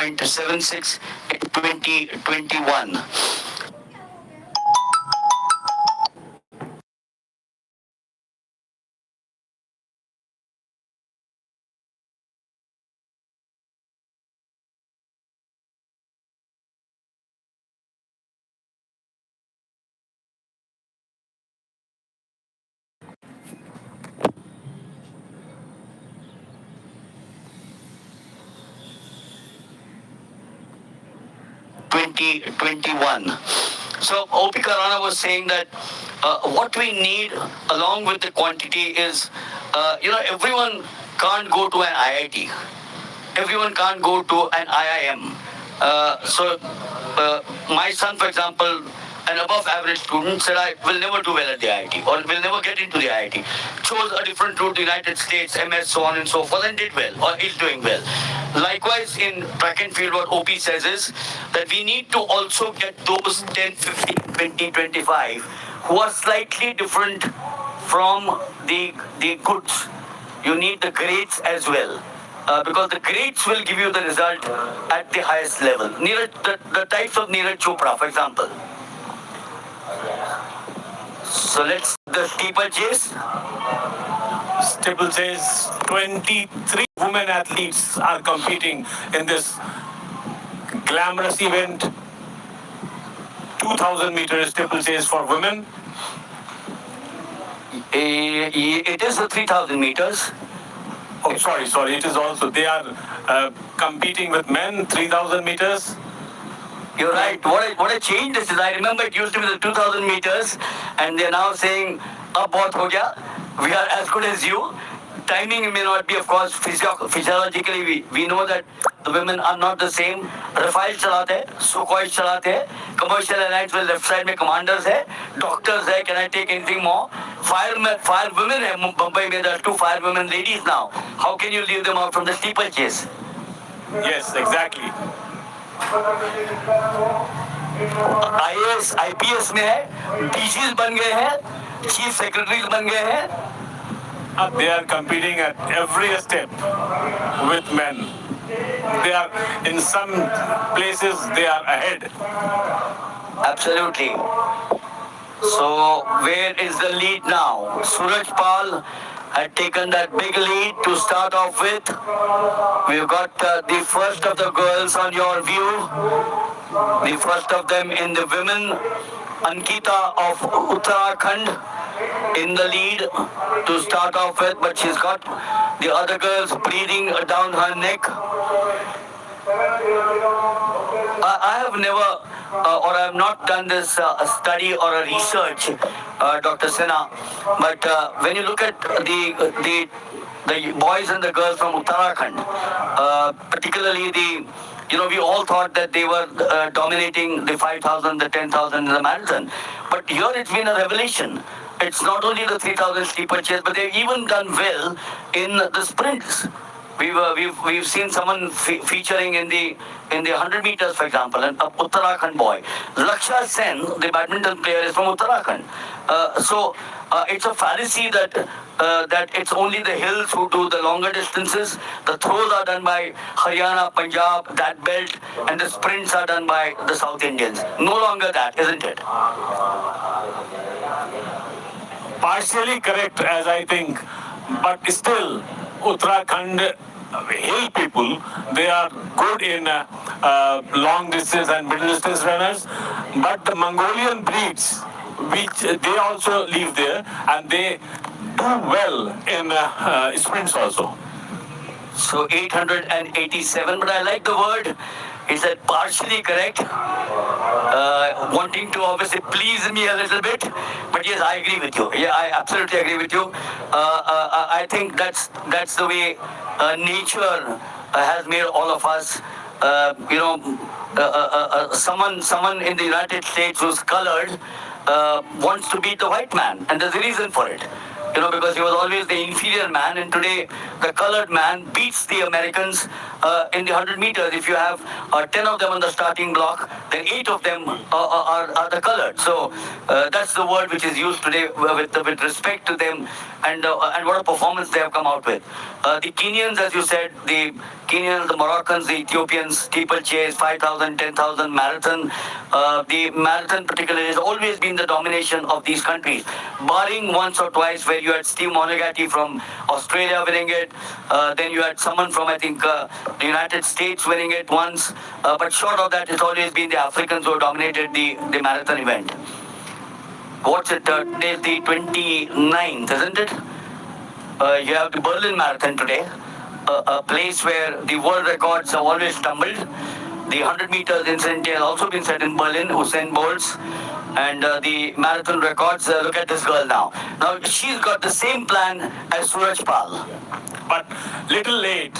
0.76 in 2021. So OP Karana was saying that what we need along with the quantity is, everyone can't go to an IIT. Everyone can't go to an IIM. My son, for example, an above average student said, I will never do well at the IIT or will never get into the IIT. Chose a different route, the United States, MS, so on and so forth, and did well or is doing well. Likewise, in track and field, what OP says is that we need to also get those 10, 15, 20, 25 who are slightly different from the goods. You need the grades as well. Because the grades will give you the result at the highest level. The types of Neeraj Chopra, for example. So let's the steeplechase. Steeplechase, 23 women athletes are competing in this glamorous event. 2,000 meters steeplechase for women. It is the 3,000 meters. Oh, sorry. It is also, they are competing with men, 3,000 meters. You're right. What a change this is. I remember it used to be the 2,000 meters, and they're now saying, ab bahut ho gaya. We are as good as you. Timing may not be, of course, physiologically, we know that the women are not the same. Rafale चलाते हैं, Sukhoi चलाते हैं, commercial airlines में left side में commanders है, doctors है, can I take anything more? Fire women है, Mumbai में there are 2 fire women ladies now. How can you leave them out from the steeplechase? Yes, exactly. IAS, IPS में है, DGs बन गए हैं, chief secretaries बन गए हैं. They are competing at every step with men. They are, in some places, they are ahead. Absolutely. So, where is the lead now? Suraj Pal had taken that big lead to start off with. We've got the first of the girls on your view. The first of them in the women. Ankita of Uttarakhand in the lead to start off with, but she's got the other girls breathing down her neck. I have never or I have not done this study or a research, Dr. Sinha, but when you look at the boys and the girls from Uttarakhand, particularly we all thought that they were dominating the 5,000, the 10,000 in the marathon. But here it's been a revelation. It's not only the 3,000 steeplechase, but they've even done well in the sprints. We've seen someone featuring in the 100 meters, for example, an Uttarakhand boy. Laksha Sen, the badminton player, is from Uttarakhand. So it's a fallacy that it's only the hills who do the longer distances. The throws are done by Haryana, Punjab, that belt, and the sprints are done by the South Indians. No longer that, isn't it? Partially correct, as I think, but still, Uttarakhand hill people, they are good in long distance and middle distance runners, but the Mongolian breeds, which they also live there, and they do well in sprints also. So 887, but I like the word. He said partially correct, wanting to obviously please me a little bit, but yes, I agree with you. Yeah, I absolutely agree with you. I think that's the way nature has made all of us. Someone in the United States who's colored wants to beat the white man, and there's a reason for it. Because he was always the inferior man, and today the colored man beats the Americans in the 100 meters. If you have 10 of them on the starting block, then 8 of them are the colored. So that's the word which is used today with respect to them and what a performance they have come out with. The Kenyans, as you said, the Kenyans, the Moroccans, the Ethiopians, steeplechase, 5,000, 10,000 marathon. The marathon particularly has always been the domination of these countries, barring once or twice where you had Steve Monaghan from Australia winning it. Then you had someone from, I think, the United States winning it once. But short of that, it's always been the Africans who have dominated the marathon event. What's it? Today's the 29th, isn't it? You have the Berlin Marathon today, a place where the world records have always stumbled. The 100 meters incident has also been set in Berlin, Usain Bolt's. And the marathon records, look at this girl now. Now, she's got the same plan as Suraj Pal. But little late,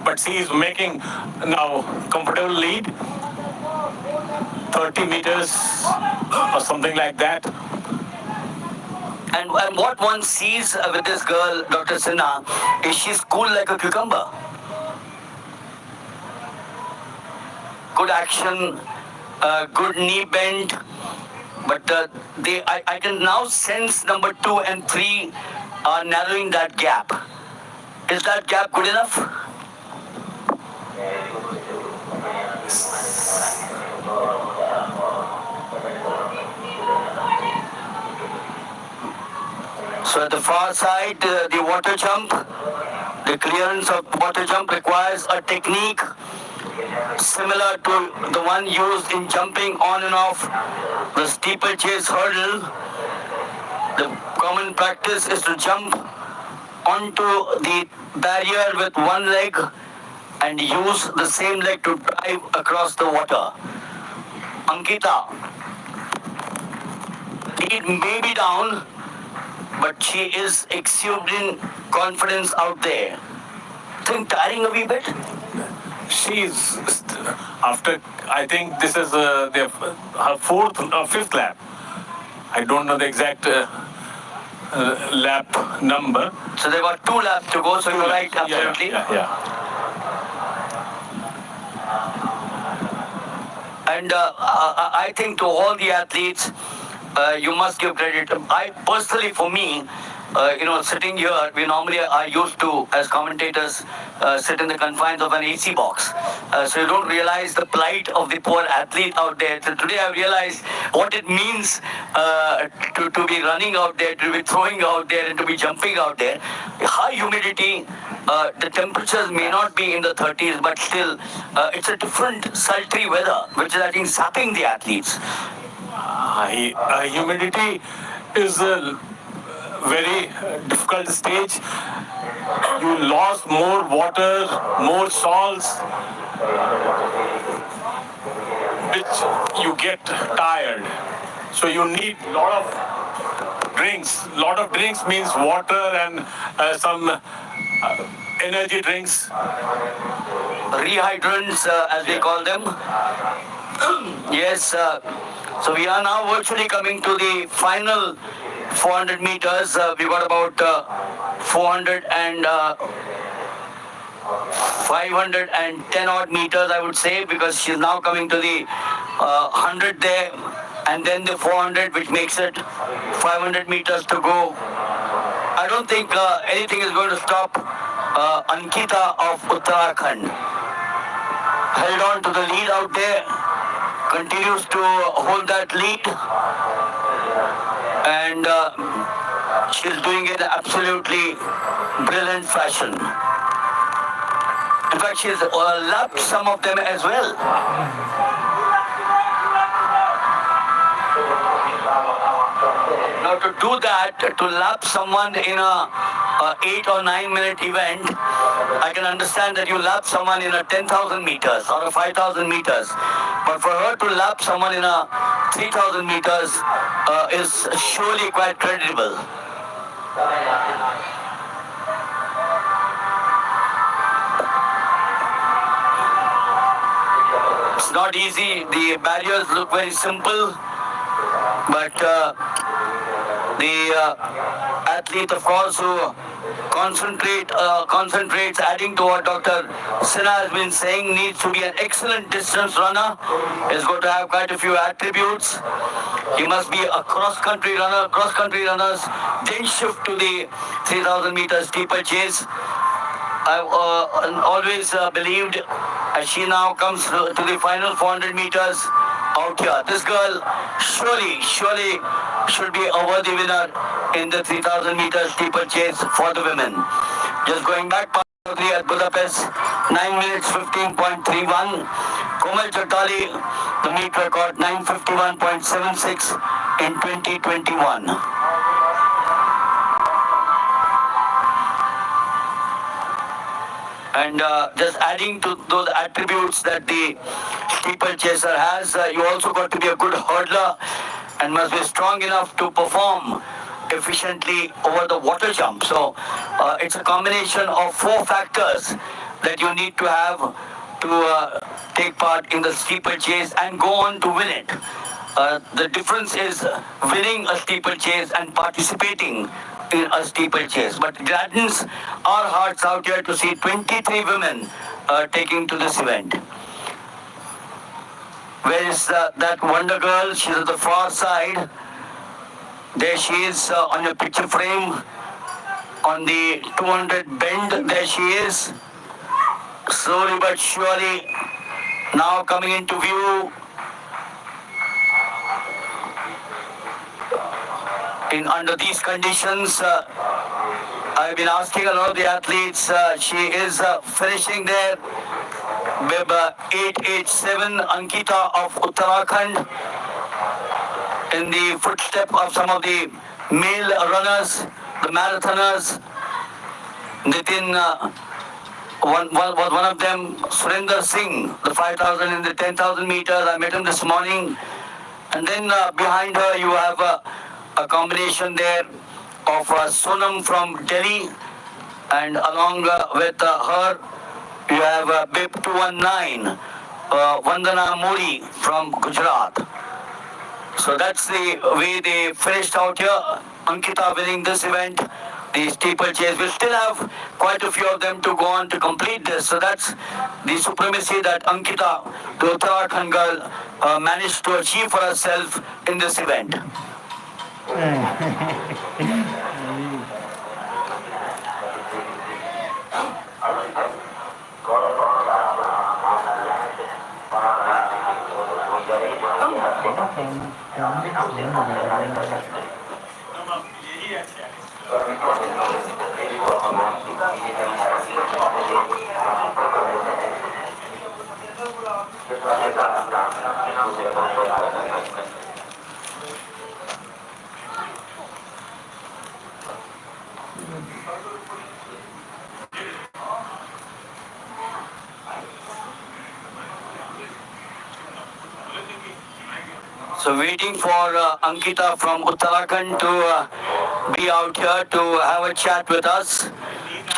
but she is making now comfortable lead, 30 meters or something like that. And what one sees with this girl, Dr. Sinha, is she's cool like a cucumber. Good action, good knee bend, but I can now sense number 2 and 3 are narrowing that gap. Is that gap good enough? So at the far side, the water jump, the clearance of water jump requires a technique similar to the one used in jumping on and off the steeplechase hurdle. The common practice is to jump onto the barrier with one leg and use the same leg to drive across the water. Ankita, lead may be down, but she is exuding confidence out there. Think tiring a wee bit? She's after, I think this is her fourth or fifth lap. I don't know the exact lap number. So they got 2 laps to go, so you're right, absolutely. Yeah. And I think to all the athletes, you must give credit. I personally, for me, sitting here, we normally are used to, as commentators, sit in the confines of an AC box. So you don't realize the plight of the poor athlete out there. So today I realized what it means to be running out there, to be throwing out there, and to be jumping out there. High humidity, the temperatures may not be in the 30s, but still, it's a different sultry weather, which is, I think, sapping the athletes. Humidity is a very difficult stage. You lost more water, more salts, which you get tired. So you need a lot of drinks. Lot of drinks means water and some energy drinks. Rehydrants, as we call them. Yes, so we are now virtually coming to the final 400 meters. We've got about 400 and 510 odd meters, I would say, because she's now coming to the 100 there, and then the 400, which makes it 500 meters to go. I don't think anything is going to stop Ankita of Uttarakhand. Held on to the lead out there, continues to hold that lead, and she's doing it in absolutely brilliant fashion. In fact, she's lapped some of them as well. Now to do that, to lap someone in a 8 or 9 minute event, I can understand that you lap someone in a 10,000 meters or a 5,000 meters. But for her to lap someone in a 3,000 meters is surely quite credible. It's not easy. The barriers look very simple, but the athlete, of course, who concentrates, adding to what Dr. Sinha has been saying, needs to be an excellent distance runner, is going to have quite a few attributes. He must be a cross-country runner. Cross-country runners then shift to the 3,000 meter steeplechase. I've always believed as she now comes to the final 400 meters out here. This girl surely should be a worthy winner in the 3000 meters steeplechase for the women. Just going back at Budapest, 9 minutes 15.31. Komal Chattali, the meet record 9:51.76 in 2021. And just adding to those attributes that the steeplechaser has, you also got to be a good hurdler and must be strong enough to perform efficiently over the water jump. So it's a combination of four factors that you need to have to take part in the steeplechase and go on to win it. The difference is winning a steeplechase and participating in a steeplechase. But it gladdens our hearts out here to see 23 women taking to this event. Where is that wonder girl? She's at the far side. There she is on your picture frame. On the 200 bend, there she is. Slowly but surely now coming into view. Under these conditions, I've been asking a lot of the athletes. She is finishing there. Bib 887 Ankita of Uttarakhand in the footstep of some of the male runners, the marathoners. Nitin was one of them. Surinder Singh, the 5,000 and the 10,000 meters. I met him this morning. And then behind her you have a combination there of Sonam from Delhi, and along with her you have Bib 219, Vandana Modi from Gujarat. So that's the way they finished out here. Ankita winning this event, the steeplechase. We still have quite a few of them to go on to complete this. So that's the supremacy that Ankita, the Uttarakhand girl, managed to achieve for herself in this event. So waiting for Ankita from Uttarakhand to be out here to have a chat with us.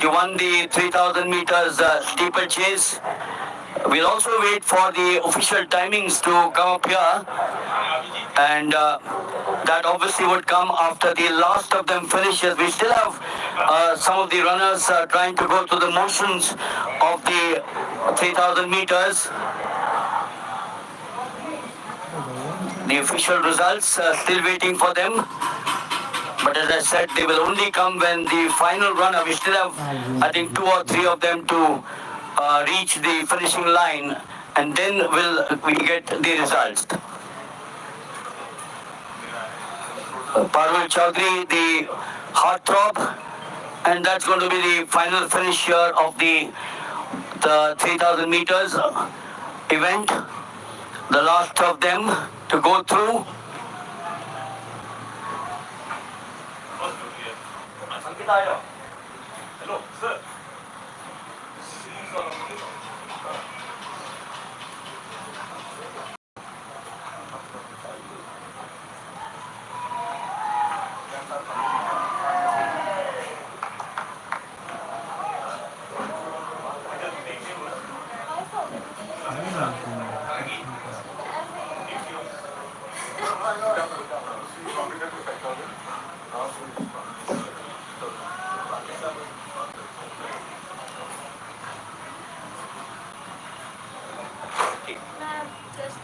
She won the 3,000 meters steeplechase. We'll also wait for the official timings to come up here. And that obviously would come after the last of them finishes. We still have some of the runners trying to go through the motions of the 3,000 meters. The official results still waiting for them. But as I said, they will only come when the final runner, we still have, I think, 2 or 3 of them to reach the finishing line, and then we get the results. Parul Chaudhary, the heartthrob, and that's going to be the final finish here of the 3,000 meters event. The last of them to go through. Hello, sir.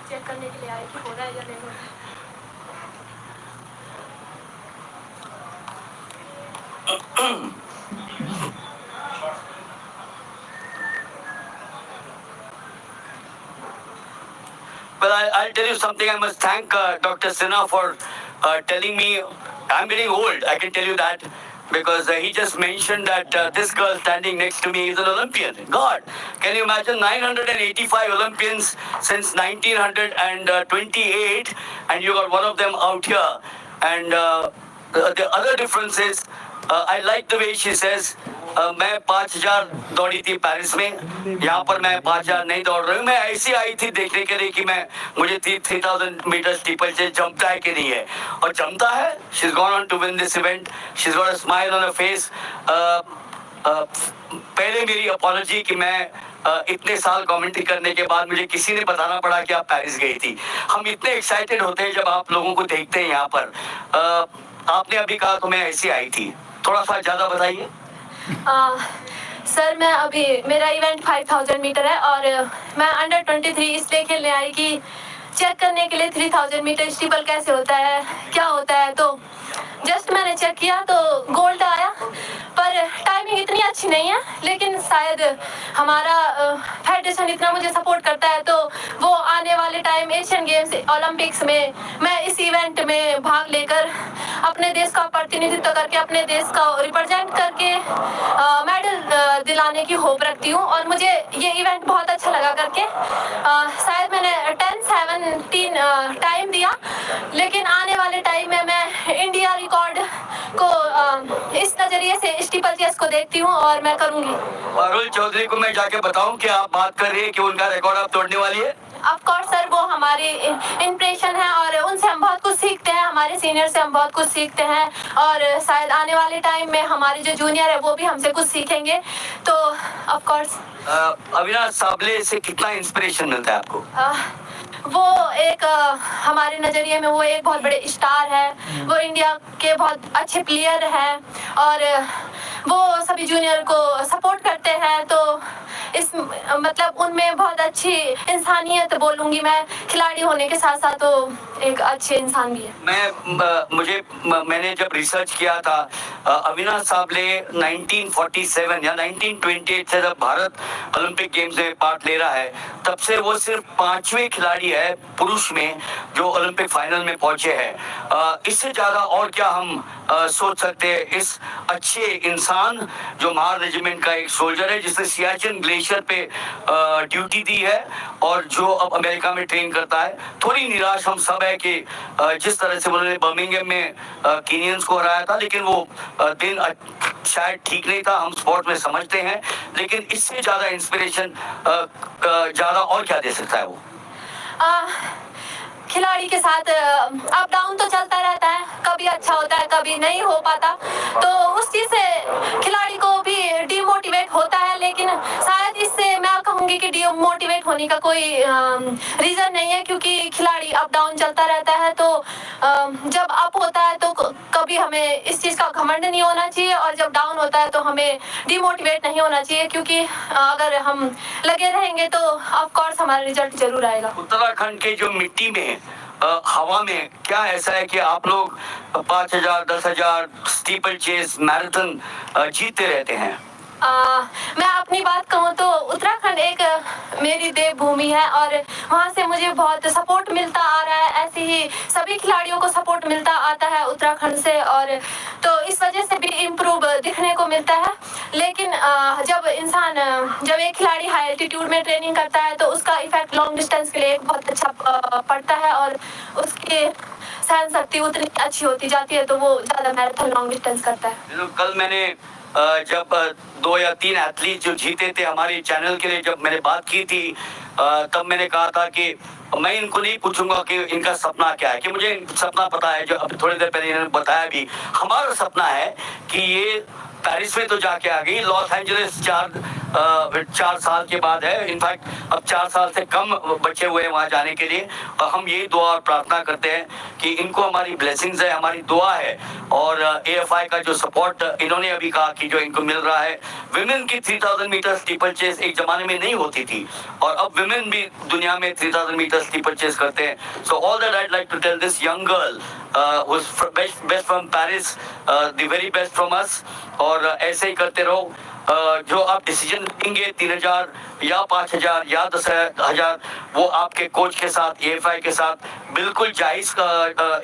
Check करने के लिए आई कि हो रहा है या नहीं हो रहा है। Well, I'll tell you something. I must thank Dr. Sinha for telling me I'm getting old. I can tell you that because he just mentioned that this girl standing next to me is an Olympian. God, can you imagine 985 Olympians since 1928, and you got one of them out here. And the other difference is, I like the way she says, मैं 5,000 दौड़ी थी Paris में, यहाँ पर मैं 5,000 नहीं दौड़ रही हूँ. मैं ऐसी आई थी देखने के लिए कि मैं मुझे 3,000 मीटर स्टीपल चेस जमता है कि नहीं है, और जमता है. She's gone on to win this event. She's got a smile on her face. पहले मेरी अपॉलॉजी कि मैं इतने साल कमेंट्री करने के बाद मुझे किसी ने बताना पड़ा कि आप पेरिस गई थी. हम इतने एक्साइटेड होते हैं जब आप लोगों को देखते हैं यहाँ पर. आपने अभी कहा तो मैं ऐसी आई थी, थोड़ा सा ज्यादा बताइए. सर मैं अभी मेरा इवेंट 5000 मीटर है और मैं अंडर 23 इसलिए खेलने आई कि चेक करने के लिए 3000 मीटर स्टीपल कैसे होता है, क्या होता है. तो जस्ट मैंने चेक किया तो गोल्ड आया, पर टाइमिंग इतनी अच्छी नहीं है. लेकिन शायद हमारा फेडरेशन इतना मुझे सपोर्ट करता है तो वो आने वाले टाइम एशियन गेम्स ओलंपिक्स में मैं इस इवेंट में भाग लेकर अपने देश का प्रतिनिधित्व करके अपने देश का रिप्रेजेंट करके मेडल दिलाने की होप रखती हूँ. और मुझे ये इवेंट बहुत अच्छा लगा करके. शायद मैंने 10:17 टाइम दिया, लेकिन आने वाले टाइम में मैं इंडिया रिकॉर्ड को इस नजरिए से स्टीपल चेस को देखती हूँ और मैं करूँगी. अरुण चौधरी को मैं जाके बताऊं कि आप बात कर रही है कि उनका रिकॉर्ड आप तोड़ने वाली है. ऑफ कोर्स सर, वो हमारी इंप्रेशन है और उनसे हम बहुत कुछ सीखते हैं, हमारे सीनियर से हम बहुत कुछ सीखते हैं. और शायद आने वाले टाइम में हमारे जो जूनियर है वो भी हमसे कुछ सीखेंगे. तो ऑफ कोर्स अविनाश साबले से कितना इंस्पिरेशन मिलता है आपको? वो एक हमारे नज़रिए में वो एक बहुत बड़े स्टार है. वो इंडिया के बहुत अच्छे प्लेयर हैं और वो सभी जूनियर को सपोर्ट करते हैं. तो इस मतलब उनमें बहुत अच्छी इंसानियत बोलूँगी मैं. खिलाड़ी होने के साथ साथ वो एक अच्छे इंसान भी है. मैंने जब रिसर्च किया था, अविनाश साबले 1947 या 1928 से जब भारत ओलंपिक गेम्स में पार्ट ले रहा है, तब से वो सिर्फ 5वें खिलाड़ी है पुरुष में जो ओलंपिक फाइनल में पहुंचे हैं. इससे ज्यादा और क्या हम सोच सकते हैं? इस अच्छे इंसान जो महार रेजिमेंट का एक सोल्जर है, जिसने सियाचिन ग्लेशियर पे ड्यूटी दी है और जो अब अमेरिका में ट्रेन करता है. थोड़ी निराश हम सब है कि जिस तरह से उन्होंने बर्मिंघम में कीनियंस को हराया था, लेकिन वो दिन शायद ठीक नहीं था, हम स्पोर्ट में समझते हैं. लेकिन इससे ज्यादा इंस्पिरेशन ज्यादा और क्या दे सकता है वो? खिलाड़ी के साथ अप डाउन तो चलता रहता है, कभी अच्छा होता है कभी नहीं हो पाता. तो उस चीज़ से खिलाड़ी को भी डिमोटिवेट होता है. लेकिन शायद इससे मैं कहूँगी कि डिमोटिवेट होने का कोई रीज़न नहीं है, क्योंकि खिलाड़ी अप डाउन चलता रहता है. तो जब अप होता है तो कभी हमें इस चीज़ का घमंड नहीं होना चाहिए, और जब डाउन होता है तो हमें डिमोटिवेट नहीं होना चाहिए, क्योंकि अगर हम लगे रहेंगे तो ऑफ कोर्स हमारा रिजल्ट जरूर आएगा. उत्तराखंड के जो मिट्टी में हवा में क्या ऐसा है कि आप लोग 5,000 10,000 स्टीपल चेस मैराथन जीतते रहते हैं? मैं अपनी बात कहूँ तो उत्तराखंड एक मेरी देवभूमि है और वहाँ से मुझे बहुत सपोर्ट मिलता आ रहा है. ऐसे ही सभी खिलाड़ियों को सपोर्ट मिलता आता है उत्तराखंड से, और तो इस वजह से भी इम्प्रूव दिखने को मिलता है. लेकिन जब एक खिलाड़ी हाई एल्टीट्यूड में ट्रेनिंग करता है तो उसका इफेक्ट लॉन्ग डिस्टेंस के लिए बहुत अच्छा पड़ता है, और उसकी सहन शक्ति उतनी अच्छी होती जाती है, तो वो ज़्यादा मैराथन लॉन्ग डिस्टेंस करता है. कल मैंने जब 2 या 3 एथलीट जो जीते थे हमारे चैनल के लिए, जब मैंने बात की थी, तब मैंने कहा था कि मैं इनको नहीं पूछूंगा कि इनका सपना क्या है, कि मुझे सपना पता है, जो अभी थोड़ी देर पहले इन्होंने बताया भी. हमारा सपना है कि ये पेरिस में तो जाके आ गई, लॉस एंजलिस 4 साल के बाद है. इनफैक्ट अब 4 साल से कम बचे हुए हैं वहाँ जाने के लिए. और हम यही दुआ और प्रार्थना करते हैं कि इनको हमारी ब्लेसिंग्स है, हमारी दुआ है, और AFI का जो सपोर्ट इन्होंने अभी कहा कि जो इनको मिल रहा है. विमेन की 3000 मीटर स्टीपल चेस एक जमाने में नहीं होती थी, और अब विमेन भी दुनिया में 3000 मीटर स्टीपल चेस करते हैं. So all that I'd like to tell this young girl who's best from Paris, the very best from us. और ऐसे ही करते रहो. जो आप डिसीजन लेंगे 3,000 या 5,000 या 10,000, वो आपके कोच के साथ, एएफआई के साथ बिल्कुल जायज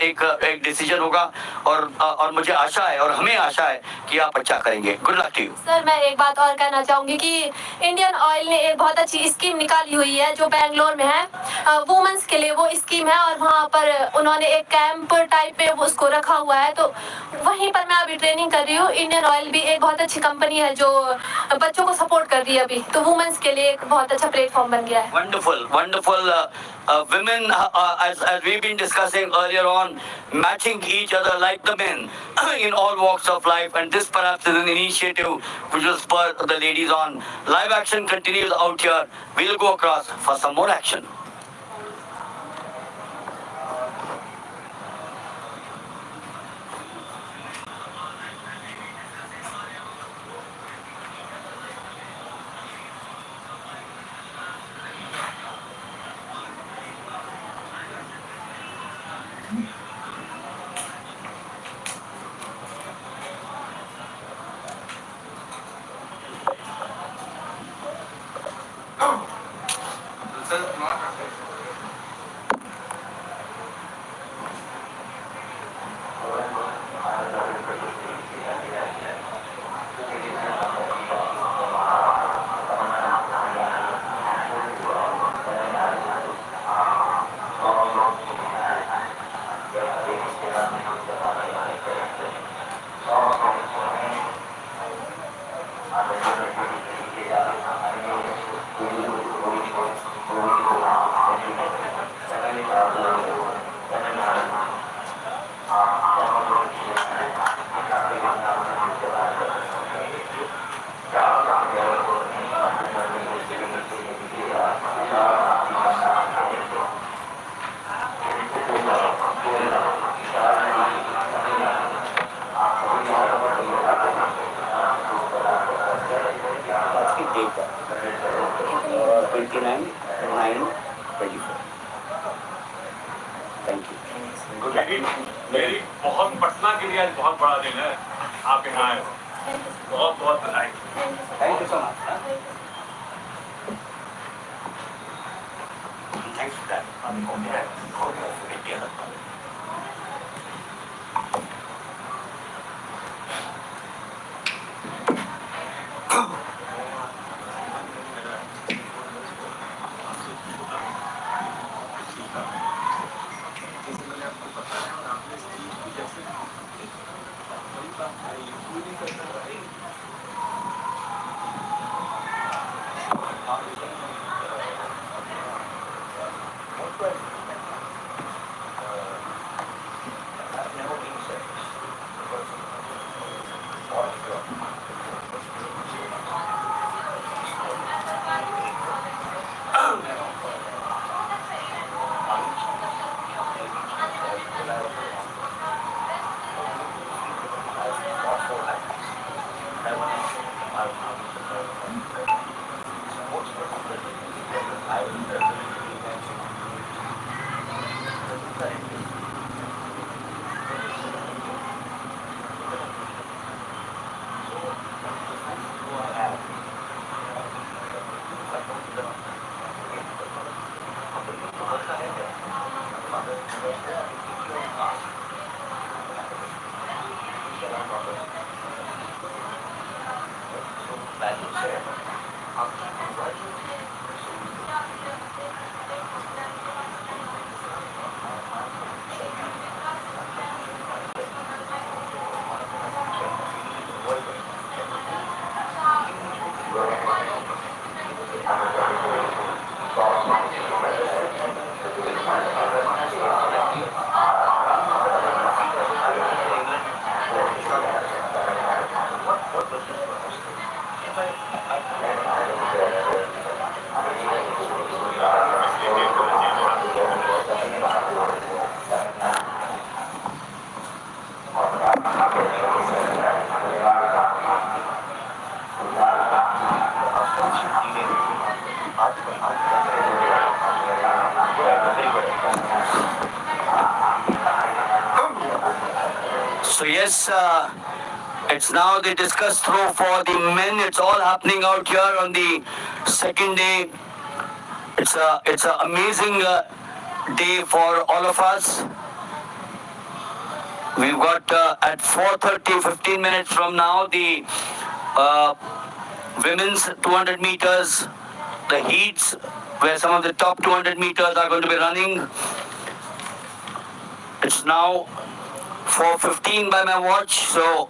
एक डिसीजन होगा। और मुझे आशा है और हमें आशा है कि आप अच्छा करेंगे। Good luck to you. Sir मैं एक बात और कहना चाहूंगी कि इंडियन ऑयल ने एक बहुत अच्छी स्कीम निकाली हुई है जो बैंगलोर में है, वुमेन्स के लिए वो स्कीम है, और वहाँ पर उन्होंने एक कैंप टाइप में वो उसको रखा हुआ है, तो वहीं पर मैं अभी ट्रेनिंग कर रही हूँ। इंडियन ऑयल भी एक बहुत अच्छी कंपनी है जो बच्चों को सपोर्ट कर रही है अभी, तो वुमेन्स के लिए एक बहुत अच्छा प्लेटफॉर्म बन गया है। Wonderful, wonderful. Women, as we've been discussing earlier on, matching each other like the men in all walks of life, and this perhaps is an initiative which will spur the ladies on. Live action continues out here. We'll go across for some more action. Data 29/9/24. Thank you. मेरी बहुत पटना के लिए आज बहुत बड़ा दिन है, आप यहाँ आए हो, बहुत बहुत बधाई। Thank you so much. Thanks for that. So yes, It's now the discus throw for the men. It's all happening out here on the second day. It's an amazing day for all of us. We've got at 4:30, 15 minutes from now, the uh, women's 200 meters, the heats, where some of the top 200 meters are going to be running. It's now 4:15 by my watch, so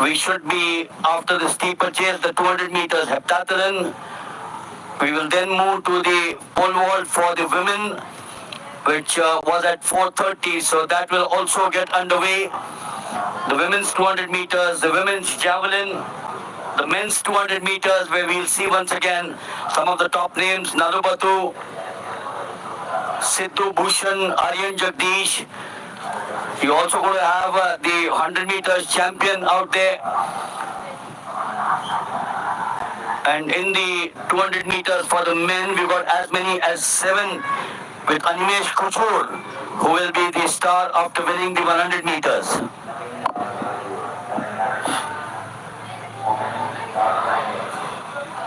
we should be after the steeplechase, the 200 meters heptathlon. We will then move to the pole vault for the women, which was at 4:30, so that will also get underway. The women's 200 meters, the women's javelin, the men's 200 meters, where we'll see once again some of the top names: Nalubatu, Sidhu Bhushan, Aryan Jagdish. You also going to have the 100 meters champion out there. And in the 200 meters for the men, we've got as many as 7 with Animesh Kuchur, who will be the star after winning the 100 meters.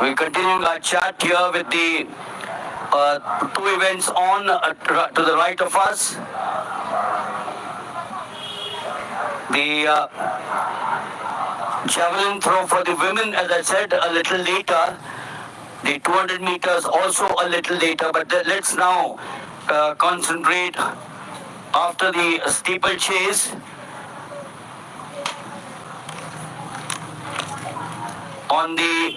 We're continuing our chat here with the 2 events on to the right of us. The javelin throw for the women, as I said, a little later. The 200 meters also a little later, but let's now concentrate after the steeplechase on the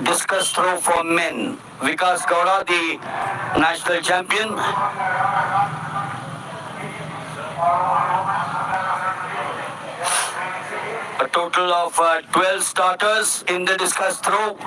discus throw for men. Vikas Gowda, the national champion. A total of 12 starters in the discus throw.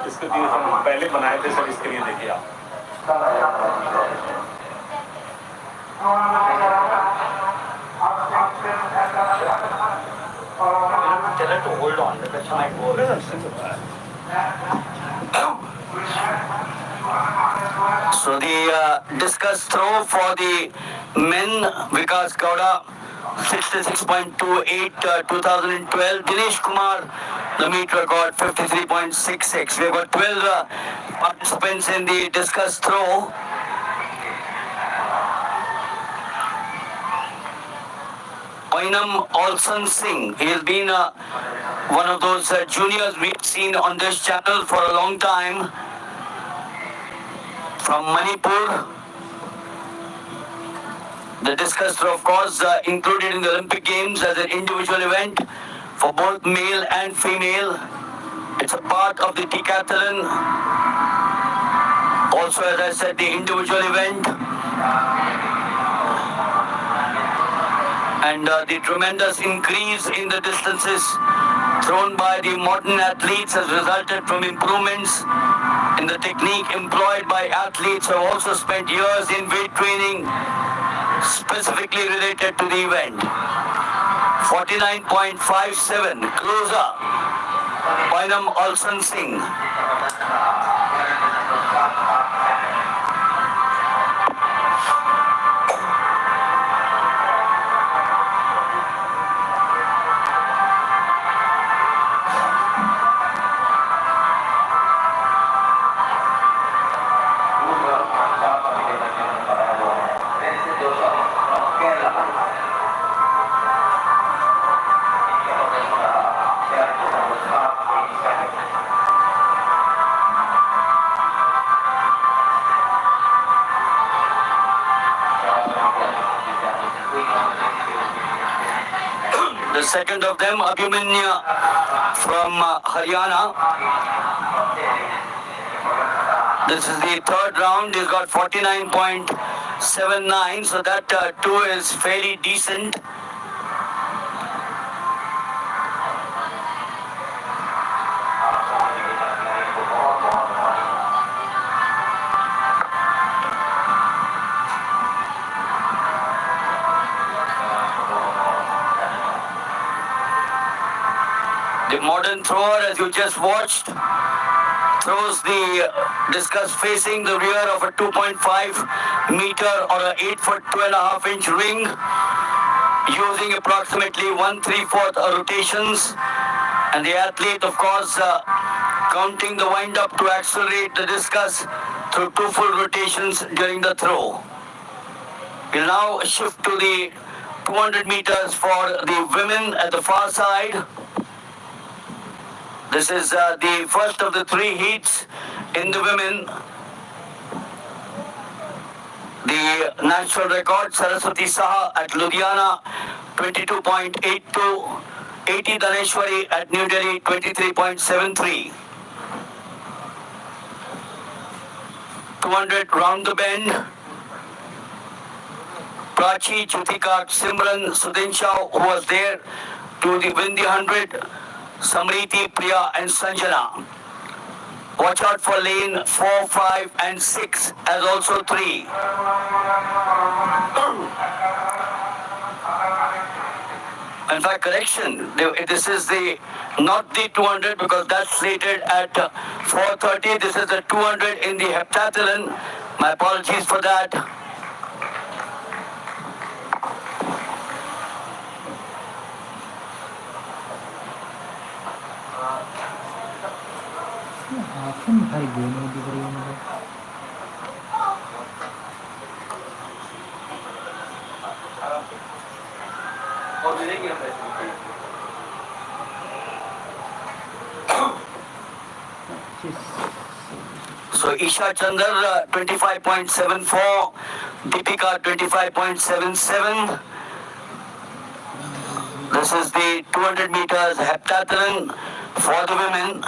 इसके लिए हम पहले बनाए थे sir, इसके लिए देखिए आप। Tell her to hold on, the question might go. So the discus throw for the men, Vikas Gowda, 66.28, 2012. Dinesh Kumar, the meet record, 53.66. We've got 12 participants in the discus throw. Oinam Olson Singh, he has been one of those juniors we've seen on this channel for a long time. From Manipur. The discus throw, of course, included in the Olympic Games as an individual event for both male and female. It's a part of the decathlon. Also, as I said, the individual event. And the tremendous increase in the distances thrown by the modern athletes has resulted from improvements in the technique employed by athletes who have also spent years in weight training specifically related to the event. 49.57, closer, Oinam Olson Singh. The second of them, Abhimanyu from Haryana. This is the third round. He's got 49.79, so that too is fairly decent. The modern thrower, as you just watched, throws the discus facing the rear of a 2.5 meter or a 8 foot 2.5 inch ring, using approximately 1/3/4 rotations. And the athlete, of course, counting the wind up to accelerate the discus through 2 full rotations during the throw. We'll now shift to the 200 meters for the women at the far side. This is the first of the 3 heats in the women. The national record, Saraswati Saha at Ludhiana, 22.82. 80 Dhaneshwari at New Delhi, 23.73. 200 round the bend. Prachi, Chutika, Simran, Sudinshao, who was there to win the 100. Samriti, Priya and Sanjana. Watch out for lane 4, 5 and 6 as also 3. In fact, correction, this is not the 200 because that's slated at 4:30. This is the 200 in the heptathlon. My apologies for that. So Isha Chandar 25.74, Deepika 25.77. This is the 200 meters heptathlon for the women.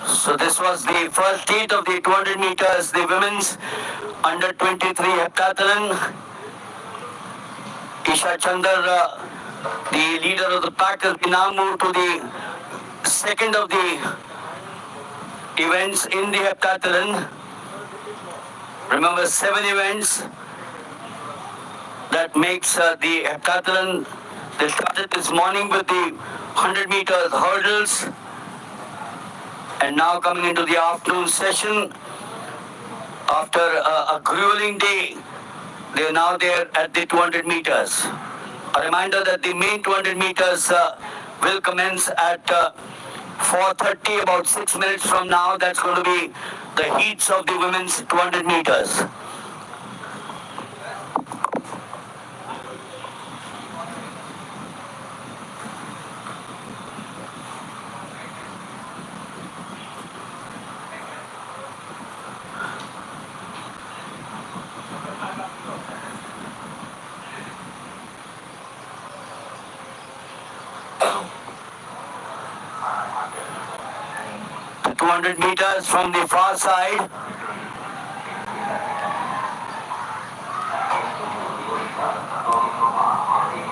So this was the first heat of the 200 meters, the women's under 23 heptathlon. Isha Chandar, the leader of the pack, has now moved to the second of the events in the heptathlon. Remember, 7 events that makes the heptathlon. They started this morning with the 100 meters hurdles, and now coming into the afternoon session after a grueling day, they are now there at the 200 meters. A reminder that the main 200 meters will commence at 4:30, about 6 minutes from now. That's going to be the heats of the women's 200 meters. 200 meters from the far side.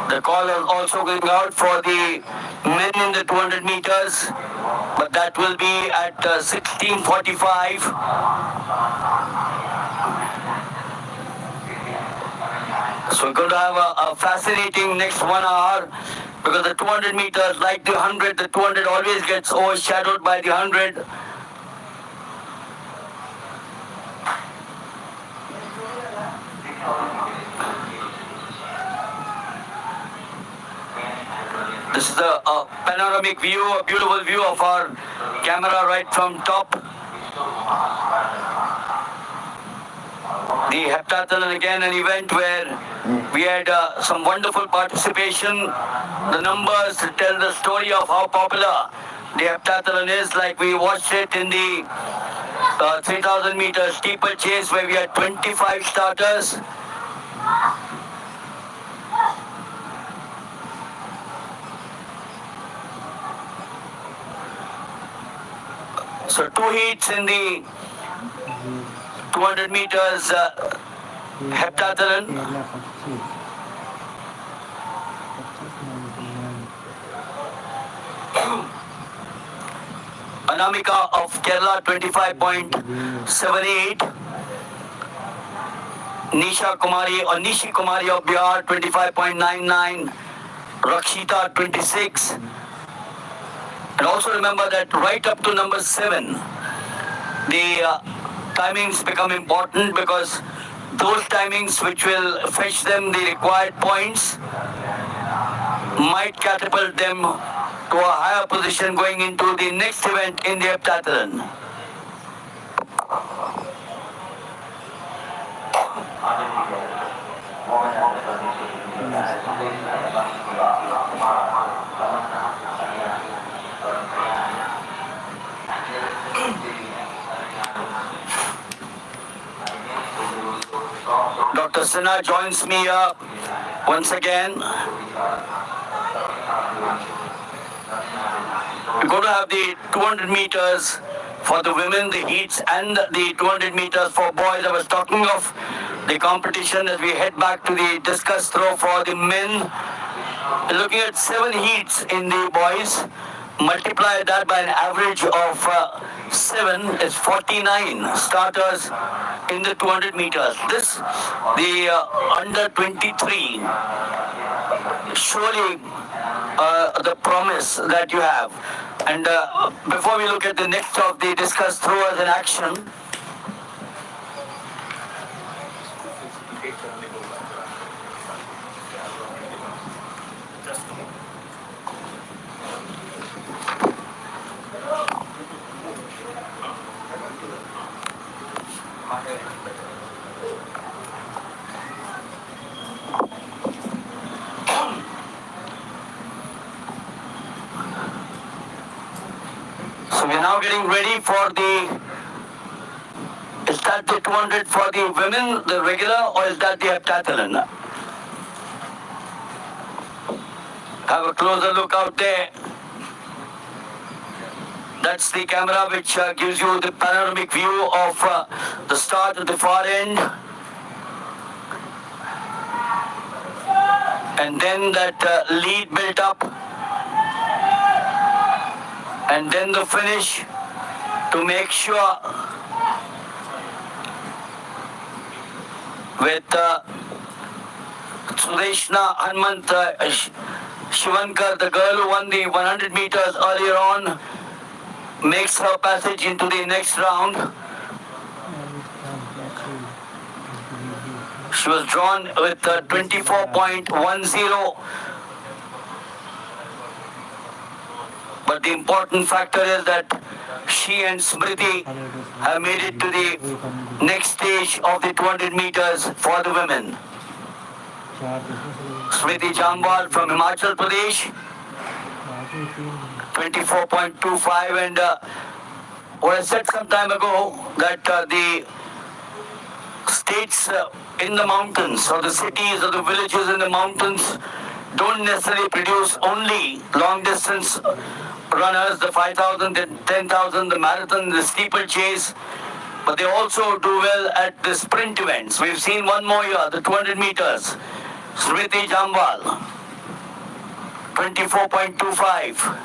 The call is also going out for the men in the 200 meters, but that will be at 16:45. So we're going to have a fascinating next 1 hour because the 200 meters, like the 100, the 200 always gets overshadowed by the 100. This is a panoramic view, a beautiful view of our camera right from top. The heptathlon, again, an event where we had some wonderful participation. The numbers tell the story of how popular the heptathlon is. Like we watched it in the 3,000 meter steeplechase where we had 25 starters. So 2 heats in the 200 meters heptathlon. Anamika of Kerala 25.78. Nisha Kumari or Nishi Kumari of Bihar 25.99. Rakshita 26. And also remember that right up to number 7, the timings become important because those timings which will fetch them the required points might catapult them to a higher position going into the next event in the heptathlon. Dr. Sinha joins me once again. We're going to have the 200 meters for the women, the heats, and the 200 meters for boys. I was talking of the competition as we head back to the discus throw for the men. We're looking at 7 heats in the boys. Multiply that by an average of 7 is 49 starters in the 200 meters. This, the under 23, surely the promise that you have. And before we look at the next of the discus throwers in action, so we're now getting ready for the, is that the 200 for the women, the regular, or is that the heptathlon? Have a closer look out there. That's the camera which gives you the panoramic view of the start at the far end. And then that lead built up. And then the finish to make sure with Sudeshna Hanmant Shivankar, the girl who won the 100 meters earlier on, makes her passage into the next round. She was drawn with 24.10. But the important factor is that she and Smriti have made it to the next stage of the 200 meters for the women. Smriti Jamwal from Himachal Pradesh, 24.25, and what I said some time ago that the states in the mountains or the cities or the villages in the mountains don't necessarily produce only long distance runners, the 5,000, the 10,000, the marathon, the steeplechase, but they also do well at the sprint events. We've seen one more here, the 200 meters. Smriti Jambal, 24.25.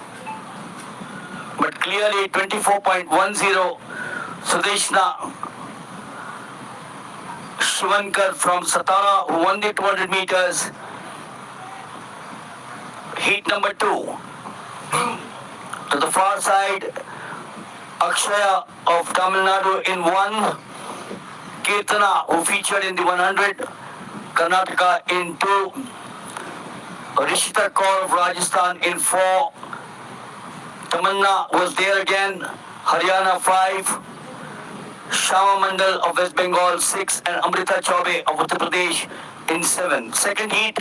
But clearly 24.10. Sudeshna Shivankar from Satara, who won the 200 meters. Heat number 2. To the far side, Akshaya of Tamil Nadu in 1. Kirtana, who featured in the 100. Karnataka in 2. Rishita Kaur of Rajasthan in 4. Tamanna was there again. Haryana 5. Shama Mandal of West Bengal 6. And Amrita Chaube of Uttar Pradesh in 7. Second heat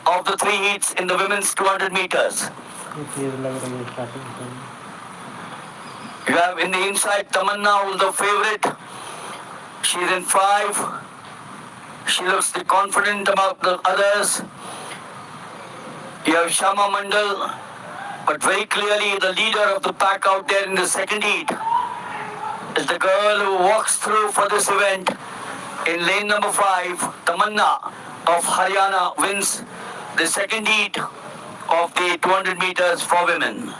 of the 3 heats in the women's 200 meters. You have in the inside Tamanna, who's the favorite. She's in 5. She looks confident about the others. You have Shama Mandal, but very clearly the leader of the pack out there in the second heat is the girl who walks through for this event in lane number 5. Tamanna of Haryana wins the second heat of the 200 meters for women.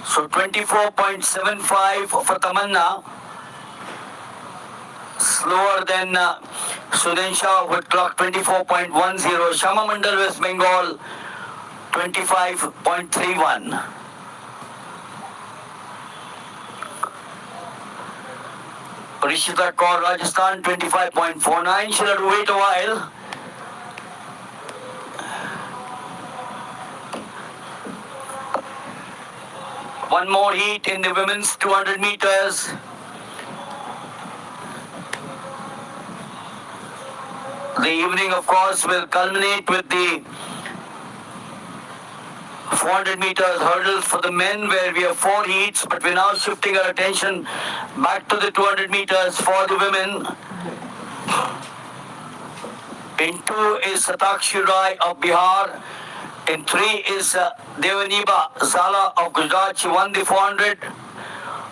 So 24.75 for Tamanna, slower than Sudensha with clock 24.10. Shama Mandal West Bengal 25.31. Rishita Kaur Rajasthan 25.49. She'll have to wait a while. One more heat in the women's 200 meters. The evening, of course, will culminate with the 400 meters hurdles for the men, where we have 4 heats, but we're now shifting our attention back to the 200 meters for the women. In 2 is Satakshi Rai of Bihar. In 3 is Devaniba Zala of Gujarat. She won the 400.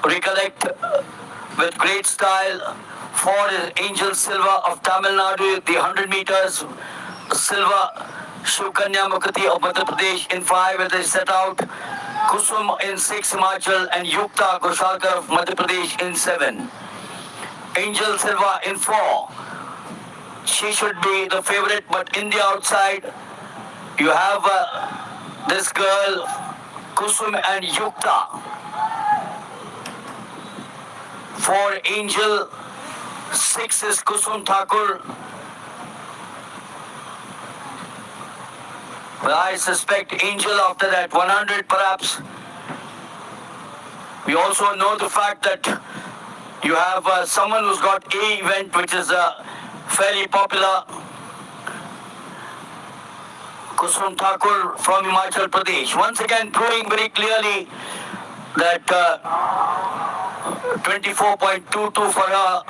Recollect with great style. 4 is Angel Silva of Tamil Nadu, the 100 meters. Silva Shukanya Mukherjee of Madhya Pradesh in 5 as they set out. Kusum in 6, Himachal, and Yukta Goshalkar of Madhya Pradesh in 7. Angel Silva in 4. She should be the favorite, but in the outside, you have this girl, Kusum and Yukta. For Angel, 6 is Kusum Thakur. But I suspect Angel after that 100 perhaps. We also know the fact that you have someone who's got A event which is fairly popular. Kusum Thakur from Himachal Pradesh. Once again proving very clearly that 24.22 for her.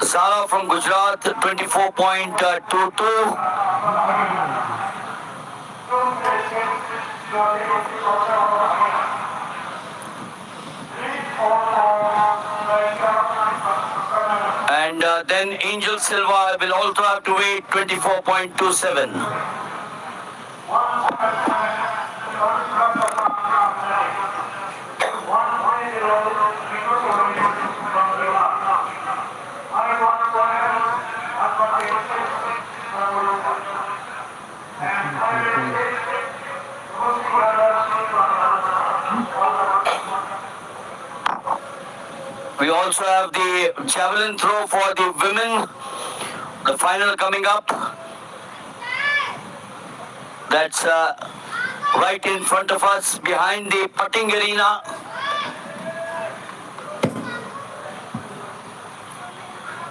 Zara from Gujarat, 24.22. And then Angel Silva will also have to wait 24.27. We also have the javelin throw for the women, the final coming up. That's right in front of us, behind the putting arena.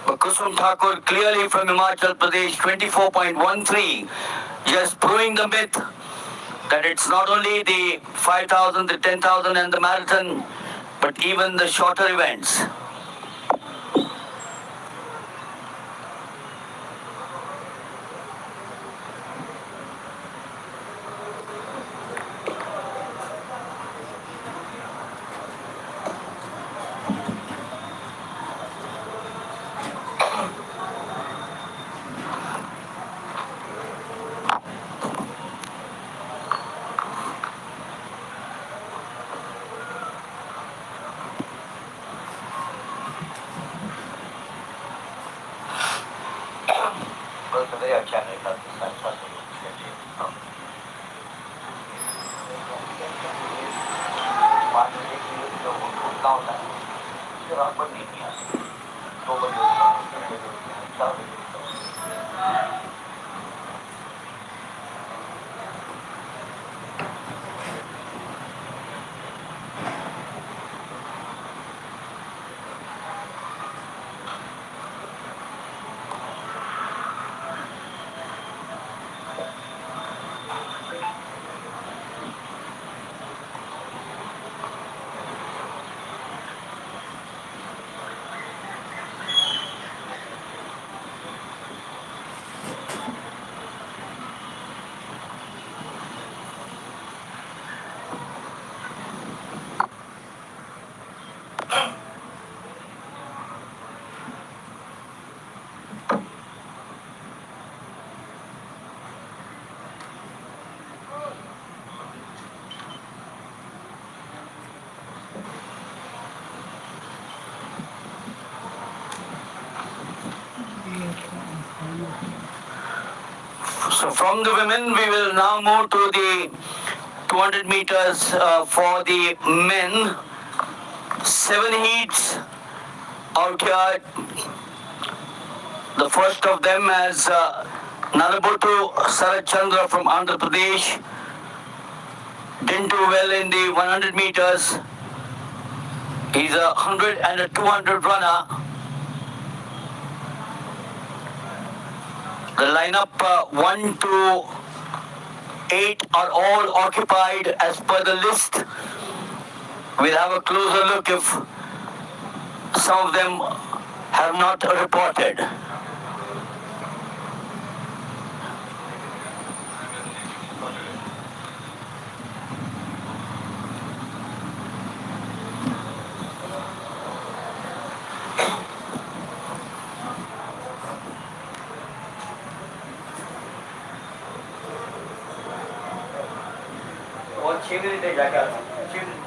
But Kusum Thakur clearly from Himachal Pradesh, 24.13, just proving the myth that it's not only the 5,000, the 10,000 and the marathon, but even the shorter events. So from the women, we will now move to the 200 meters for the men. 7 heats out here. The first of them has Nalabotu Sarat Chandra from Andhra Pradesh. Didn't do well in the 100 meters. He's a 100 and a 200 runner. The lineup 1 to 8 are all occupied as per the list. We'll have a closer look if some of them have not reported. वो 6 minute जाके आता हूँ 6 minute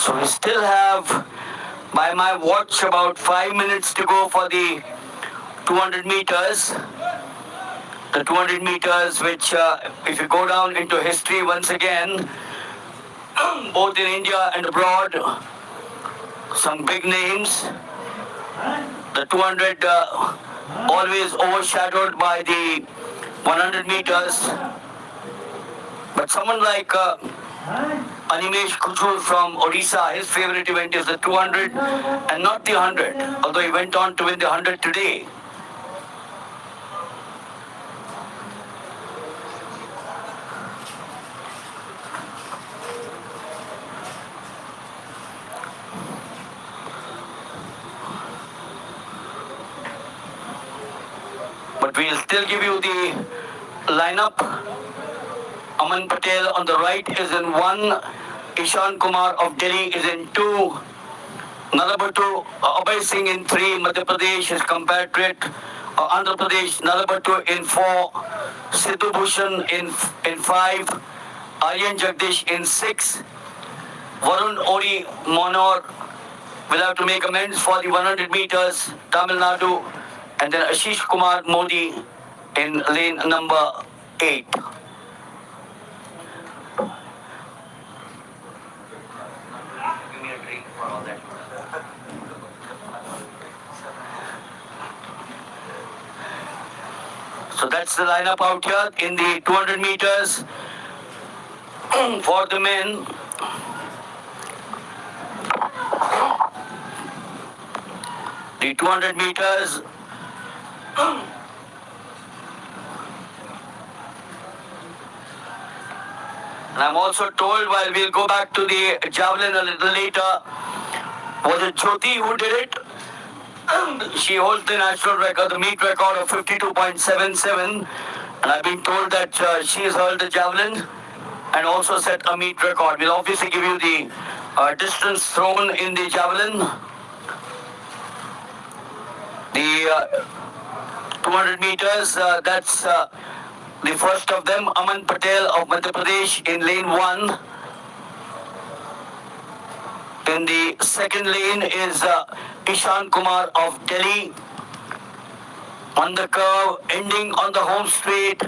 So we still have, by my watch, about 5 minutes to go for the 200 meters. The 200 meters, which if you go down into history once again, both in India and abroad, some big names. The 200 always overshadowed by the 100 meters. But someone like Animesh Kuchur from Odisha, his favorite event is the 200 and not the 100, although he went on to win the 100 today. But we'll still give you the lineup. Aman Patel on the right is in 1. Ishan Kumar of Delhi is in 2. Nalabatu, Abhay Singh in 3. Madhya Pradesh, his compatriot. Andhra Pradesh, Nalabatu in 4. Sidhu Bhushan in 5. Aryan Jagdish in 6. Varun Ori Monor will have to make amends for the 100 meters. Tamil Nadu. And then Ashish Kumar Modi in lane number 8. So that's the lineup out here in the 200 meters for the men. The 200 meters. And I'm also told, while we'll go back to the javelin a little later, was it Jyoti who did it? She holds the national record, the meet record of 52.77. And I've been told that she has held the javelin and also set a meet record. We'll obviously give you the distance thrown in the javelin. The 200 meters, that's the first of them, Aman Patel of Madhya Pradesh in lane 1. In the second lane is Ishan Kumar of Delhi. On the curve, ending on the home straight.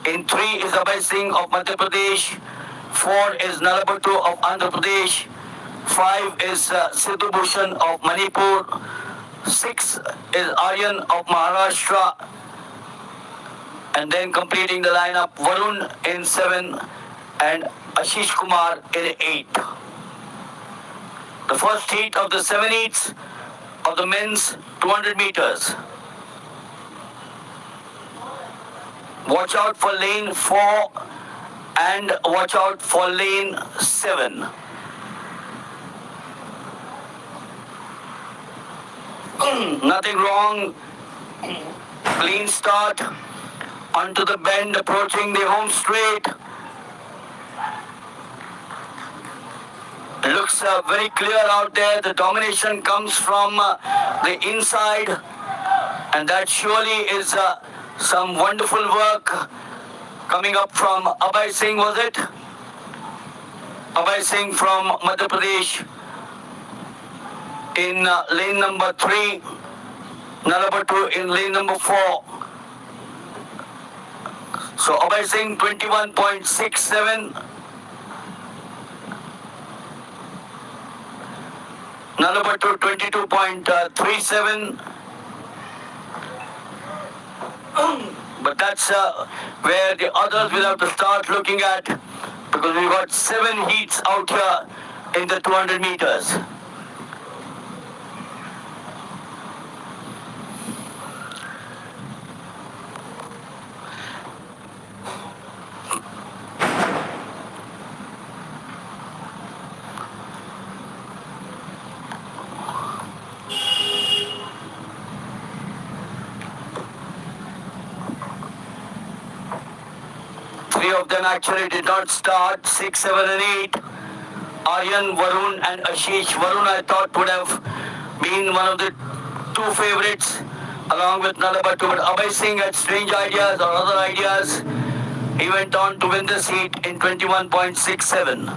In 3 is Abhay Singh of Madhya Pradesh. 4 is Nalabatu of Andhra Pradesh. 5 is Sidhu Bhushan of Manipur. 6 is Aryan of Maharashtra. And then completing the lineup, Varun in 7 and Ashish Kumar in 8. The first heat of the 7 heats of the men's 200 meters. Watch out for lane 4 and watch out for lane 7. Nothing wrong. Clean start. Onto the bend, approaching the home straight. Looks very clear out there. The domination comes from the inside. And that surely is some wonderful work coming up from Abhay Singh, was it? Abhay Singh from Madhya Pradesh in lane number 3. Nalabatu in lane number 4. So Abhay Singh 21.67. Nalabatu 22.37. But that's where the others will have to start looking at, because we've got 7 heats out here in the 200 meters. Three of them actually did not start, 6, 7 and 8. Aryan, Varun and Ashish. Varun I thought would have been one of the 2 favorites along with Nalabatu. But Abhay Singh had strange ideas or other ideas. He went on to win this heat in 21.67.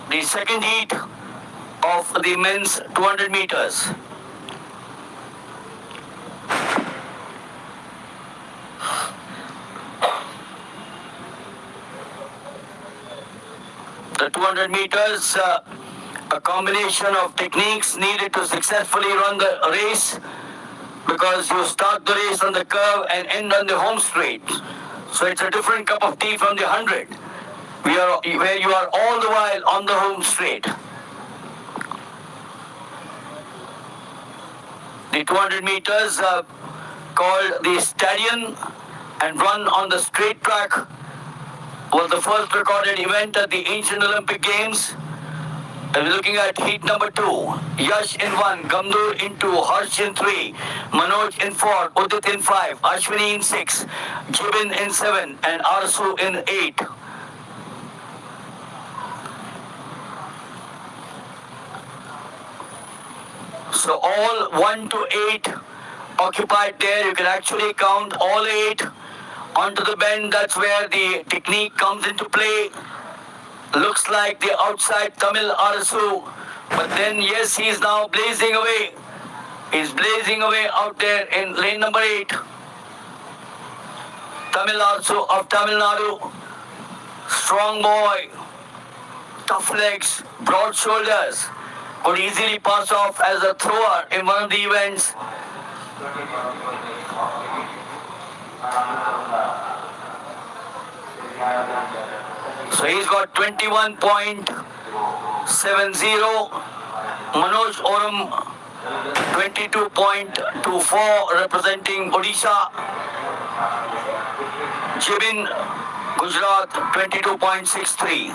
the second heat of the men's 200 meters. The 200 meters, a combination of techniques needed to successfully run the race, because you start the race on the curve and end on the home straight. So it's a different cup of tea from the 100, where you are all the while on the home straight. The 200 meters called the Stallion and run on the straight track was the first recorded event at the ancient Olympic Games. And we're looking at heat number 2. Yash in 1, Gamdur in 2, Harsh in 3, Manoj in 4, Udit in 5, Ashwini in 6, Jibin in 7, and Arsu in 8. So all 1 to 8 occupied there. You can actually count all 8 onto the bend. That's where the technique comes into play. Looks like the outside Tamil Arasu, but then yes, he's now blazing away. He's blazing away out there in lane number 8. Tamil Arasu of Tamil Nadu. Strong boy, tough legs, broad shoulders. Could easily pass off as a thrower in one of the events. So he's got 21.70. Manoj Oram 22.24 representing Odisha. Jibin Gujarat 22.63.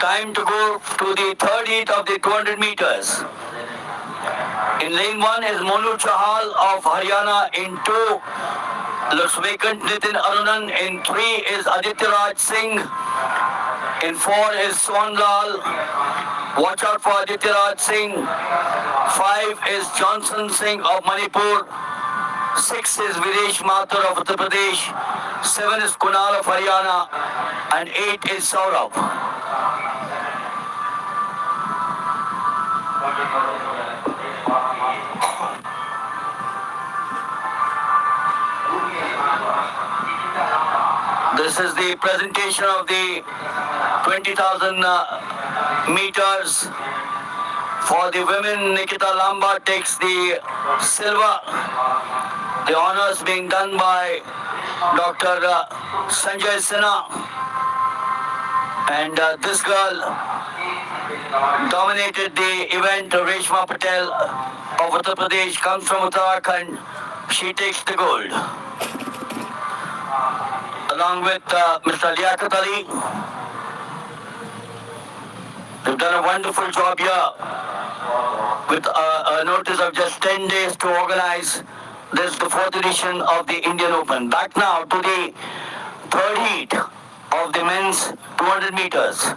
Time to go to the third heat of the 200 meters. In lane 1 is Monu Chahal of Haryana. In 2 looks vacant Nitin Arunan. In 3 is Aditya Raj Singh. In 4 is Swanlal. Watch out for Aditya Raj Singh. 5 is Johnson Singh of Manipur. 6 is Videsh Mathur of Uttar Pradesh. 7 is Kunal of Haryana. And 8 is Saurabh. This is the presentation of the 20,000 meters. For the women, Nikita Lamba takes the silver. The honors being done by Dr. Sanjay Sinha. And this girl dominated the event. Reshma Patel of Uttar Pradesh comes from Uttarakhand. She takes the gold. Along with Mr. Liaquat Ali. They've done a wonderful job here with a notice of just 10 days to organize this, the 4th edition of the Indian Open. Back now to the third heat of the men's 200 meters.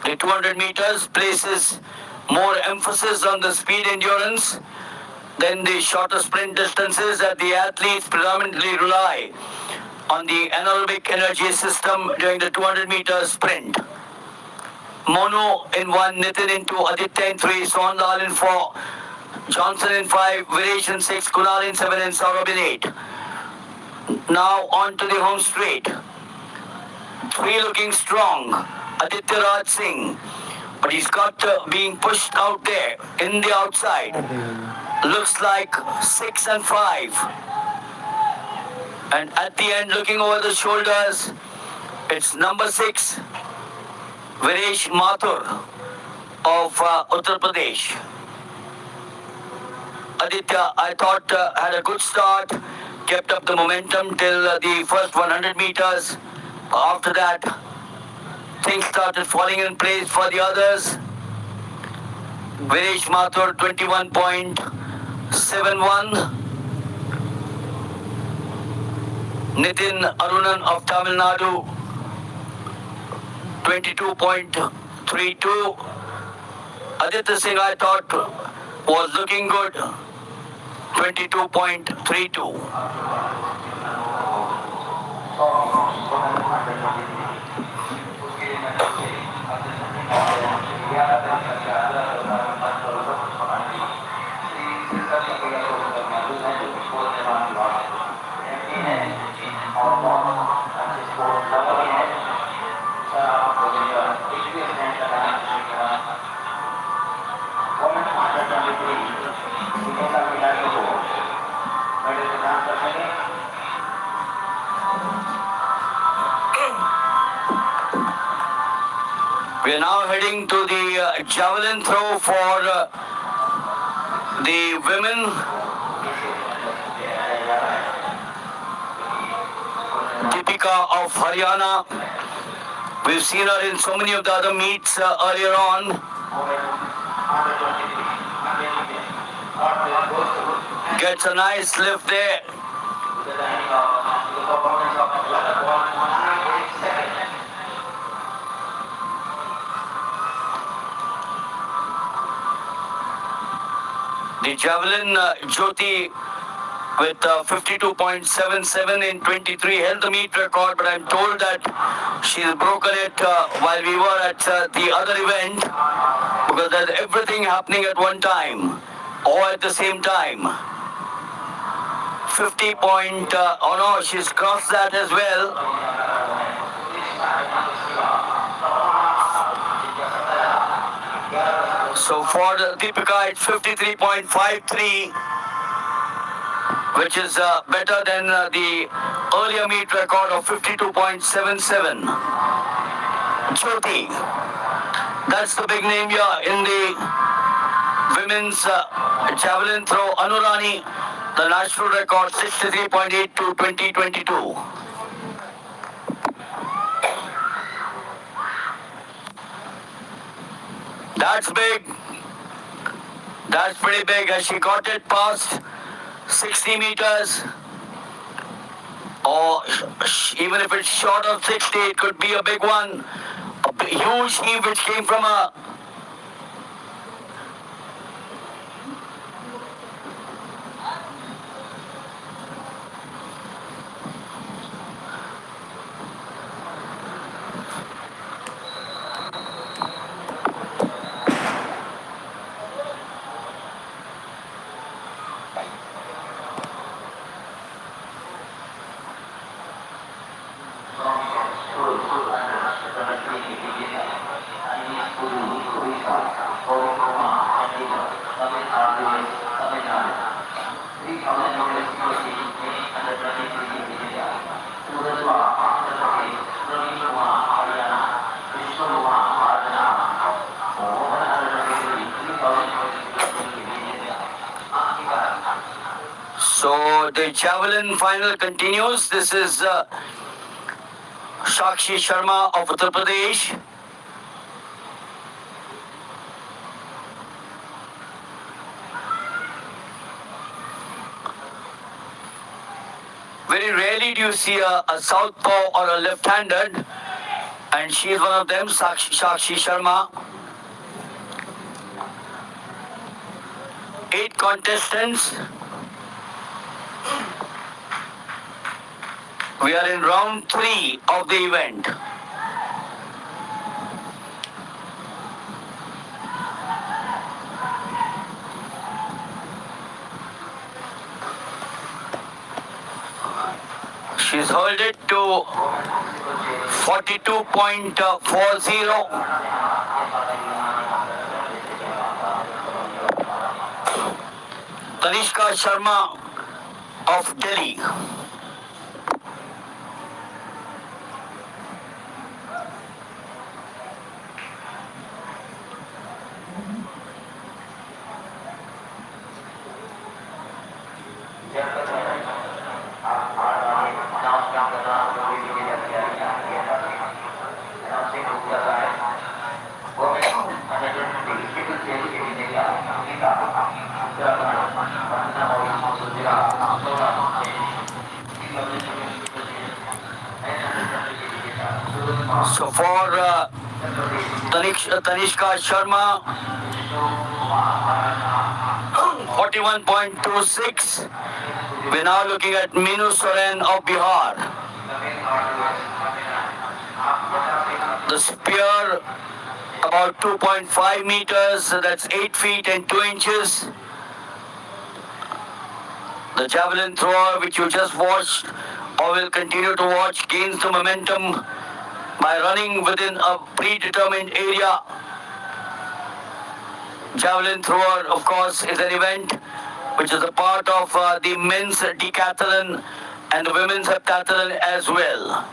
The 200 meters places more emphasis on the speed endurance than the shorter sprint distances, that the athletes predominantly rely on the anaerobic energy system during the 200 meters sprint. Monu in 1, Nitin in 2, Aditya in 3, Swanlal in 4, Johnson in 5, Videsh in 6, Kunal in 7, and Saurabh in 8. Now on to the home straight. 3 looking strong. Aditya Raj Singh. But he's got being pushed out there in the outside. Looks like 6 and 5. And at the end, looking over the shoulders, it's number 6, Viresh Mathur of Uttar Pradesh. Aditya, I thought, had a good start, kept up the momentum till the first 100 meters. After that, things started falling in place for the others. Viresh Mathur 21.71. Nitin Arunan of Tamil Nadu 22.32. Aditya Singh, I thought, was looking good, 22.32. We are now heading to the javelin throw for the women. Deepika of Haryana. We've seen her in so many of the other meets earlier on. Gets a nice lift there. The javelin, Jyoti with 52.77 in 23 held the meet record, but I'm told that she's broken it while we were at the other event, because there's everything happening at one time, or at the same time. 50 point, oh no, she's crossed that as well. So for Deepika, it's 53.53, which is better than the earlier meet record of 52.77. Jyoti, that's the big name here in the women's javelin throw. Anurani, the national record 63.82 2022. That's big. That's pretty big. As she got it past 60 meters, or even if it's short of 60, it could be a big one. A huge heave which came from a So the javelin final continues. This is Sakshi Sharma of Uttar Pradesh. Very rarely do you see a southpaw or a left-handed, and she is one of them, Sakshi Sharma. 8 contestants. We are in round 3 of the event. She's hurled it to 42.40. Tanishka Sharma of Delhi. So for Tanishka Sharma, 41.26. We're now looking at Minu Soren of Bihar. The spear about 2.5 meters, that's 8 feet and 2 inches. The javelin thrower, which you just watched or will continue to watch, gains the momentum by running within a predetermined area. Javelin thrower, of course, is an event which is a part of the men's decathlon and the women's heptathlon as well.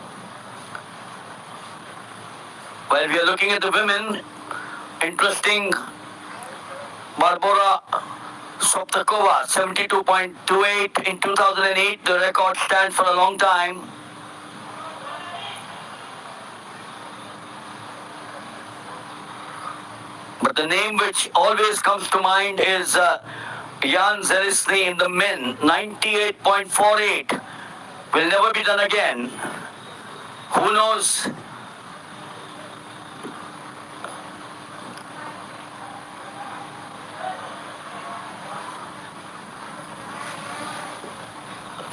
While we are looking at the women, interesting, Barbara Soptakova, 72.28 in 2008. The record stands for a long time. But the name which always comes to mind is Jan Zelisny in the men, 98.48. Will never be done again. Who knows?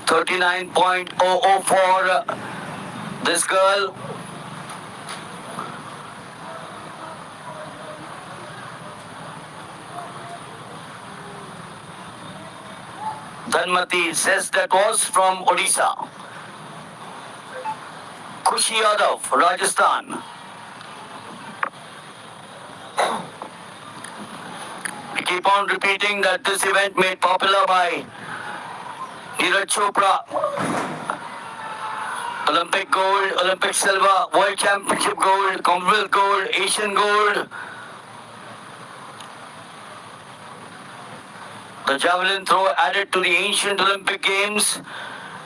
.004 for this girl. Dhanmati says that was from Odisha. Khushi Yadav, Rajasthan. We keep on repeating that this event made popular by Neeraj Chopra. Olympic gold, Olympic silver, World Championship gold, Commonwealth gold, Asian gold. The javelin throw added to the ancient Olympic Games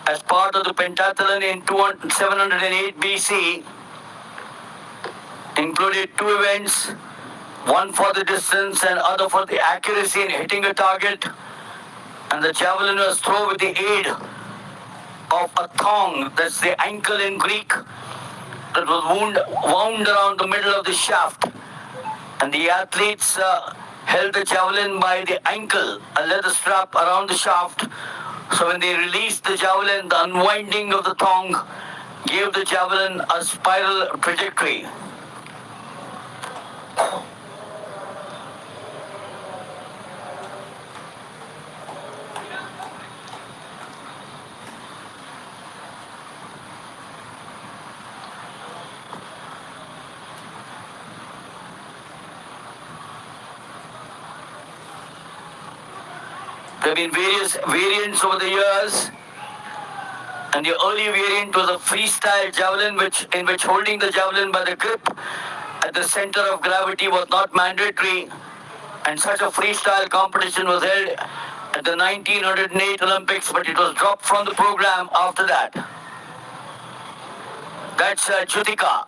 as part of the pentathlon in 708 BC included two events, one for the distance and other for the accuracy in hitting a target. And the javelin was thrown with the aid of a thong, that's the ankle in Greek, that was wound around the middle of the shaft. And the athletes held the javelin by the ankle, a leather strap around the shaft. So when they released the javelin, the unwinding of the thong gave the javelin a spiral trajectory. There have been various variants over the years, and the early variant was a freestyle javelin, in which holding the javelin by the grip at the center of gravity was not mandatory, and such a freestyle competition was held at the 1908 Olympics, but it was dropped from the program after that. That's Jyotika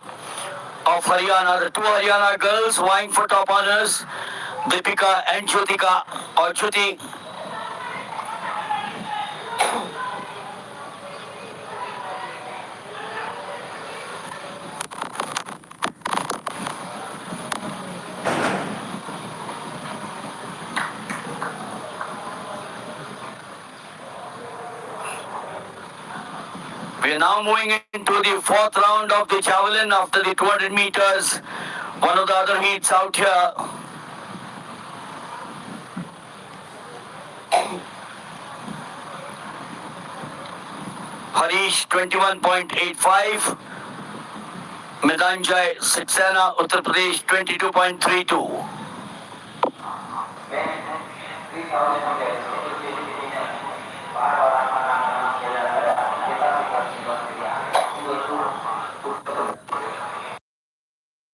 of Haryana, the two Haryana girls vying for top honors, Deepika and Jyotika, or Jyoti. We are now moving into the fourth round of the javelin after the 200 meters. One of the other heats out here. Harish 21.85. Midanjay Saxena, Uttar Pradesh 22.32.